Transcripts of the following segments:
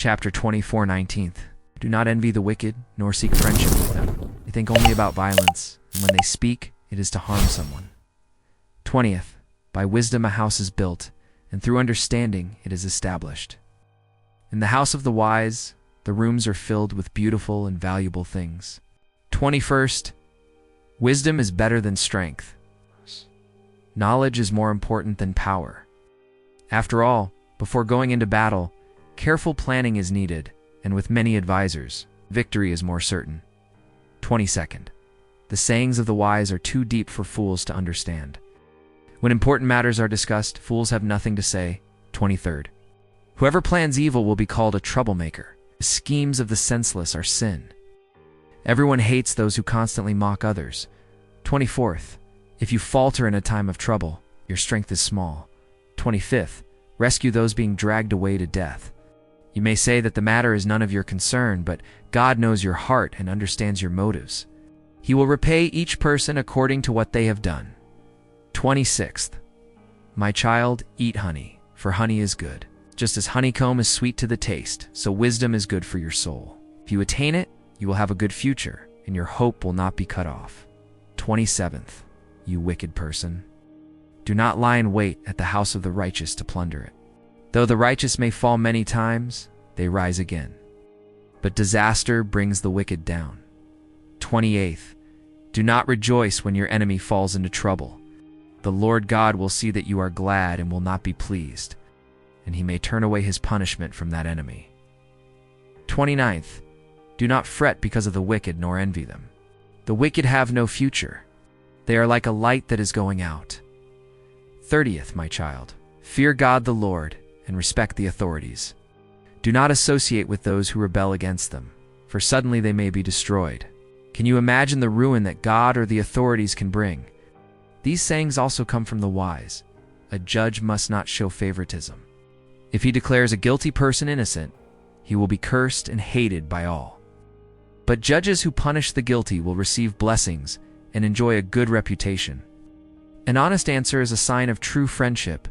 Chapter 24:19. Do not envy the wicked, nor seek friendship with them. They think only about violence, and when they speak, it is to harm someone. 20th. By wisdom a house is built, and through understanding it is established. In the house of the wise, the rooms are filled with beautiful and valuable things. 21st. Wisdom is better than strength. Knowledge is more important than power. After all, before going into battle, careful planning is needed, and with many advisors, victory is more certain. 22nd. The sayings of the wise are too deep for fools to understand. When important matters are discussed, fools have nothing to say. 23rd. Whoever plans evil will be called a troublemaker. The schemes of the senseless are sin. Everyone hates those who constantly mock others. 24th. If you falter in a time of trouble, your strength is small. 25th. Rescue those being dragged away to death. You may say that the matter is none of your concern, but God knows your heart and understands your motives. He will repay each person according to what they have done. 26th. My child, eat honey, for honey is good. Just as honeycomb is sweet to the taste, so wisdom is good for your soul. If you attain it, you will have a good future, and your hope will not be cut off. 27th. You wicked person. Do not lie in wait at the house of the righteous to plunder it. Though the righteous may fall many times, they rise again. But disaster brings the wicked down. 28th. Do not rejoice when your enemy falls into trouble. The Lord God will see that you are glad and will not be pleased, and he may turn away his punishment from that enemy. 29th. Do not fret because of the wicked nor envy them. The wicked have no future. They are like a light that is going out. 30th. My child, fear God the Lord and respect the authorities. Do not associate with those who rebel against them, for suddenly they may be destroyed. Can you imagine the ruin that God or the authorities can bring? These sayings also come from the wise. A judge must not show favoritism. If he declares a guilty person innocent, he will be cursed and hated by all. But judges who punish the guilty will receive blessings and enjoy a good reputation. An honest answer is a sign of true friendship.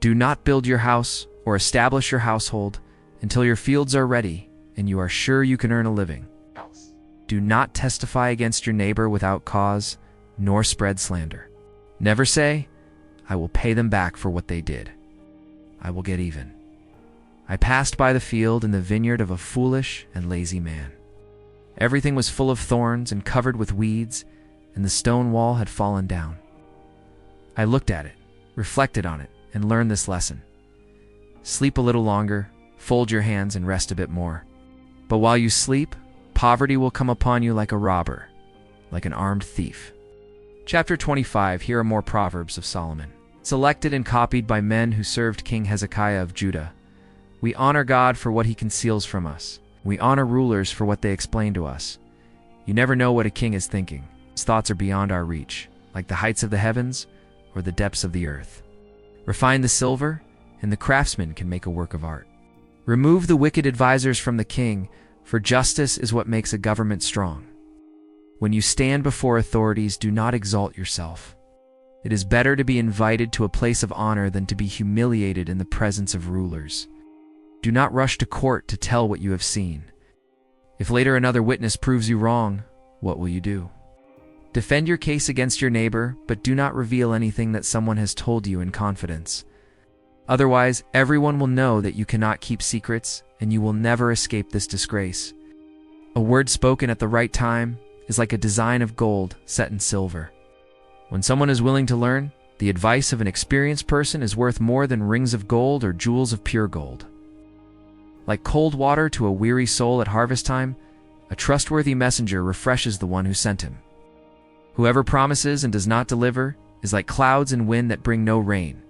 Do not build your house or establish your household until your fields are ready and you are sure you can earn a living. Do not testify against your neighbor without cause, nor spread slander. Never say, I will pay them back for what they did. I will get even. I passed by the field and the vineyard of a foolish and lazy man. Everything was full of thorns and covered with weeds, and the stone wall had fallen down. I looked at it, reflected on it, and learned this lesson. Sleep a little longer, fold your hands, and rest a bit more. But while you sleep, poverty will come upon you like a robber, like an armed thief. Chapter 25. Here are more Proverbs of Solomon, selected and copied by men who served King Hezekiah of Judah. We honor God for what he conceals from us. We honor rulers for what they explain to us. You never know what a king is thinking. His thoughts are beyond our reach, like the heights of the heavens or the depths of the earth. Refine the silver, and the craftsman can make a work of art. Remove the wicked advisers from the king, for justice is what makes a government strong. When you stand before authorities, do not exalt yourself. It is better to be invited to a place of honor than to be humiliated in the presence of rulers. Do not rush to court to tell what you have seen. If later another witness proves you wrong, what will you do? Defend your case against your neighbor, but do not reveal anything that someone has told you in confidence. Otherwise, everyone will know that you cannot keep secrets, and you will never escape this disgrace. A word spoken at the right time is like a design of gold set in silver. When someone is willing to learn, the advice of an experienced person is worth more than rings of gold or jewels of pure gold. Like cold water to a weary soul at harvest time, a trustworthy messenger refreshes the one who sent him. Whoever promises and does not deliver is like clouds and wind that bring no rain.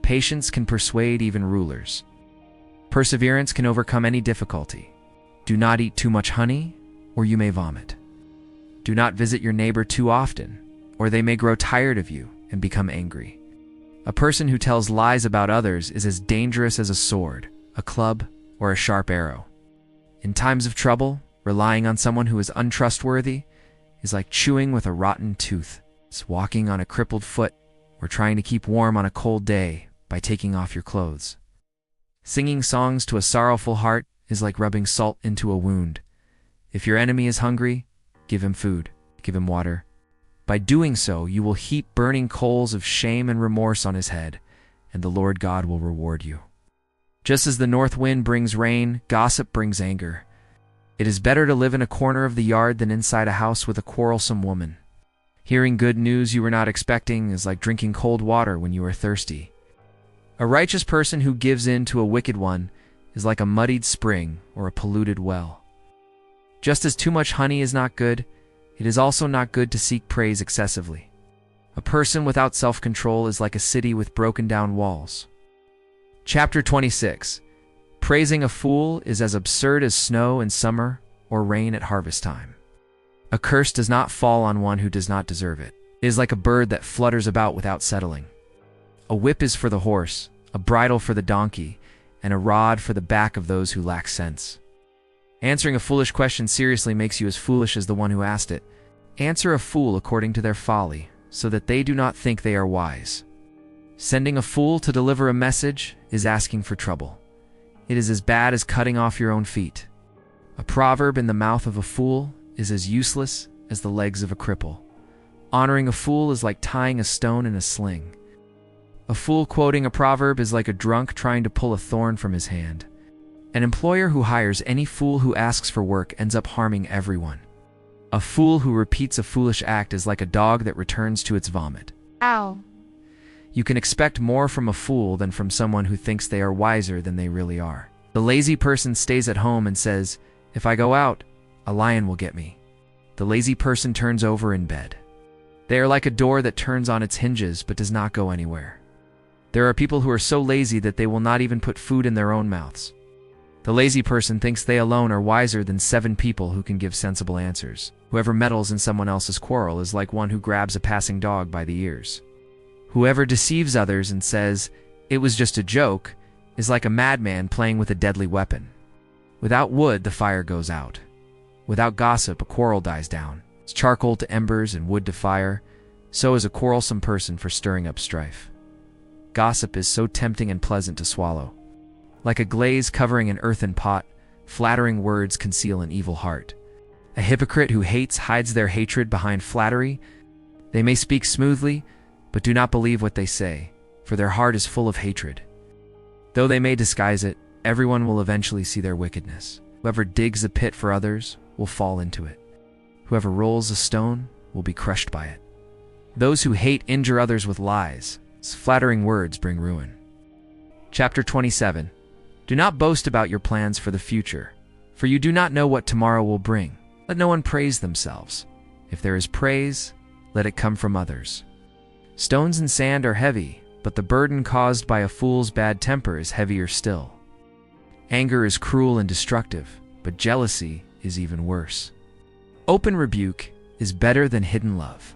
Patience can persuade even rulers. Perseverance can overcome any difficulty. Do not eat too much honey, or you may vomit. Do not visit your neighbor too often, or they may grow tired of you and become angry. A person who tells lies about others is as dangerous as a sword, a club, or a sharp arrow. In times of trouble, relying on someone who is untrustworthy is like chewing with a rotten tooth. It's walking on a crippled foot, or trying to keep warm on a cold day by taking off your clothes. Singing songs to a sorrowful heart is like rubbing salt into a wound. If your enemy is hungry, give him food, give him water. By doing so, you will heap burning coals of shame and remorse on his head, and the Lord God will reward you. Just as the north wind brings rain, gossip brings anger. It is better to live in a corner of the yard than inside a house with a quarrelsome woman. Hearing good news you were not expecting is like drinking cold water when you are thirsty. A righteous person who gives in to a wicked one is like a muddied spring or a polluted well. Just as too much honey is not good, it is also not good to seek praise excessively. A person without self-control is like a city with broken down walls. Chapter 26. Praising a fool is as absurd as snow in summer or rain at harvest time. A curse does not fall on one who does not deserve it. It is like a bird that flutters about without settling. A whip is for the horse, a bridle for the donkey, and a rod for the back of those who lack sense. Answering a foolish question seriously makes you as foolish as the one who asked it. Answer a fool according to their folly, so that they do not think they are wise. Sending a fool to deliver a message is asking for trouble. It is as bad as cutting off your own feet. A proverb in the mouth of a fool is as useless as the legs of a cripple. Honoring a fool is like tying a stone in a sling. A fool quoting a proverb is like a drunk trying to pull a thorn from his hand. An employer who hires any fool who asks for work ends up harming everyone. A fool who repeats a foolish act is like a dog that returns to its vomit. Ow. You can expect more from a fool than from someone who thinks they are wiser than they really are. The lazy person stays at home and says, "If I go out, a lion will get me." The lazy person turns over in bed. They are like a door that turns on its hinges but does not go anywhere. There are people who are so lazy that they will not even put food in their own mouths. The lazy person thinks they alone are wiser than 7 people who can give sensible answers. Whoever meddles in someone else's quarrel is like one who grabs a passing dog by the ears. Whoever deceives others and says, "It was just a joke," is like a madman playing with a deadly weapon. Without wood, the fire goes out. Without gossip, a quarrel dies down. As charcoal to embers and wood to fire, so is a quarrelsome person for stirring up strife. Gossip is so tempting and pleasant to swallow. Like a glaze covering an earthen pot, flattering words conceal an evil heart. A hypocrite who hates hides their hatred behind flattery. They may speak smoothly, but do not believe what they say, for their heart is full of hatred. Though they may disguise it, everyone will eventually see their wickedness. Whoever digs a pit for others will fall into it. Whoever rolls a stone will be crushed by it. Those who hate injure others with lies. Flattering words bring ruin. Chapter 27. Do not boast about your plans for the future, for you do not know what tomorrow will bring. Let no one praise themselves. If there is praise, let it come from others. Stones and sand are heavy, but the burden caused by a fool's bad temper is heavier still. Anger is cruel and destructive, but jealousy is even worse. Open rebuke is better than hidden love.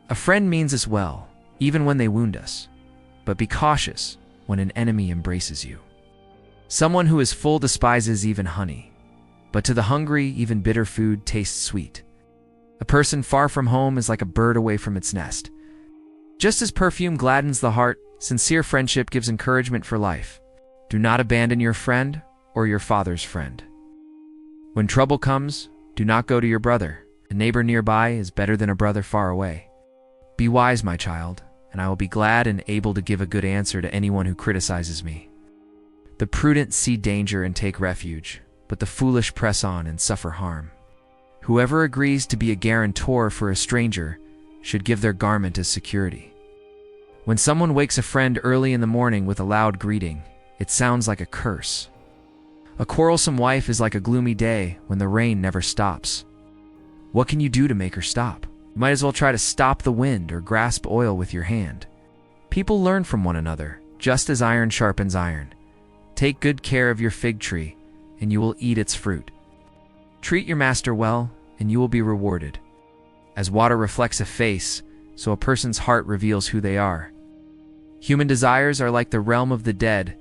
A friend means us well, even when they wound us, but be cautious when an enemy embraces you. Someone who is full despises even honey, but to the hungry even bitter food tastes sweet. A person far from home is like a bird away from its nest. Just as perfume gladdens the heart, sincere friendship gives encouragement for life. Do not abandon your friend or your father's friend. When trouble comes, do not go to your brother. A neighbor nearby is better than a brother far away. Be wise, my child, and I will be glad and able to give a good answer to anyone who criticizes me. The prudent see danger and take refuge, but the foolish press on and suffer harm. Whoever agrees to be a guarantor for a stranger should give their garment as security. When someone wakes a friend early in the morning with a loud greeting, it sounds like a curse. A quarrelsome wife is like a gloomy day when the rain never stops. What can you do to make her stop? You might as well try to stop the wind or grasp oil with your hand. People learn from one another, just as iron sharpens iron. Take good care of your fig tree, and you will eat its fruit. Treat your master well, and you will be rewarded. As water reflects a face, so a person's heart reveals who they are. Human desires are like the realm of the dead.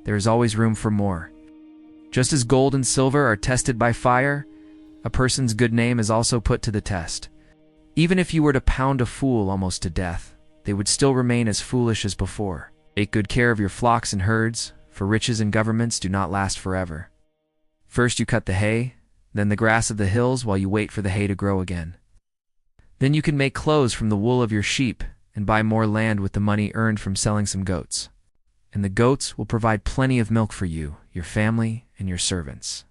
There is always room for more. Just as gold and silver are tested by fire, a person's good name is also put to the test. Even if you were to pound a fool almost to death, they would still remain as foolish as before. Take good care of your flocks and herds, for for riches and governments do not last forever. First you cut the hay, then the grass of the hills while you wait for the hay to grow again. Then you can make clothes from the wool of your sheep and buy more land with the money earned from selling some goats. And the goats will provide plenty of milk for you, your family, and your servants.